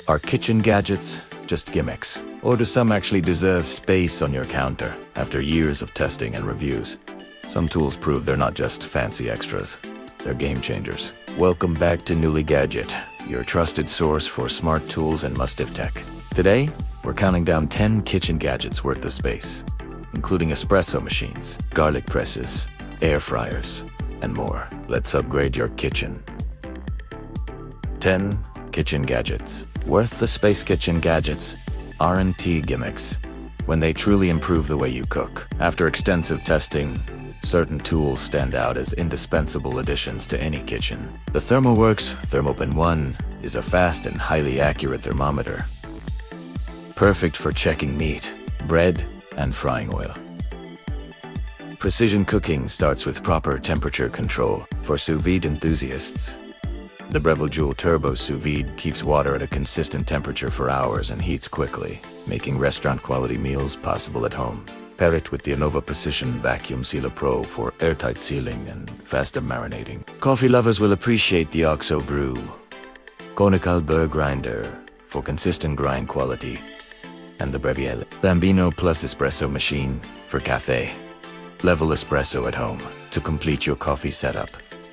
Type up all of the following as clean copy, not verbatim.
Are kitchen gadgets just gimmicks? Or do some actually deserve space on your counter after years of testing and reviews? Some tools prove they're not just fancy extras, they're game changers. Welcome back to Newly Gadget, your trusted source for smart tools and must-have tech. Today, we're counting down 10 kitchen gadgets worth the space, including espresso machines, garlic presses, air fryers, and more. Let's upgrade your kitchen. 10 kitchen gadgets worth the space. Kitchen gadgets aren't gimmicks when they truly improve the way you cook. After extensive testing, certain tools stand out as indispensable additions to any kitchen. The ThermoWorks ThermoPen 1 is a fast and highly accurate thermometer, perfect for checking meat, bread, and frying oil. Precision cooking starts with proper temperature control for sous vide enthusiasts. The Breville Joule Turbo Sous Vide keeps water at a consistent temperature for hours and heats quickly, making restaurant-quality meals possible at home. Pair it with the Anova Precision Vacuum Sealer Pro for airtight sealing and faster marinating. Coffee lovers will appreciate the OXO Brew Conical Burr Grinder for consistent grind quality, and the Breville Bambino Plus Espresso Machine for café-level espresso at home. To complete your coffee setup,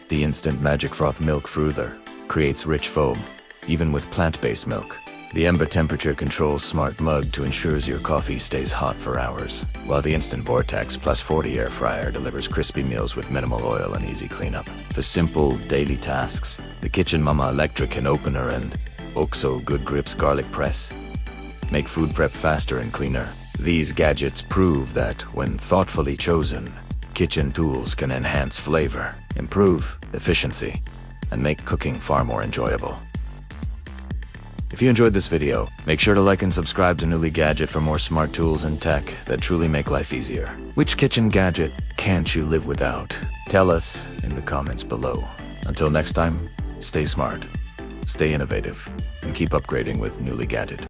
the Instant Magic Froth Milk Froother creates rich foam, even with plant-based milk. The Ember Temperature controls smart mug to ensure your coffee stays hot for hours, while the Instant Vortex Plus 40 Air Fryer delivers crispy meals with minimal oil and easy cleanup. For simple, daily tasks, the Kitchen Mama Electric Can Opener and OXO Good Grips Garlic Press make food prep faster and cleaner. These gadgets prove that, when thoughtfully chosen, kitchen tools can enhance flavor, improve efficiency, and make cooking far more enjoyable. If you enjoyed this video, make sure to like and subscribe to Newly Gadget for more smart tools and tech that truly make life easier. Which kitchen gadget can't you live without? Tell us in the comments below. Until next time, stay smart, stay innovative, and keep upgrading with Newly Gadget.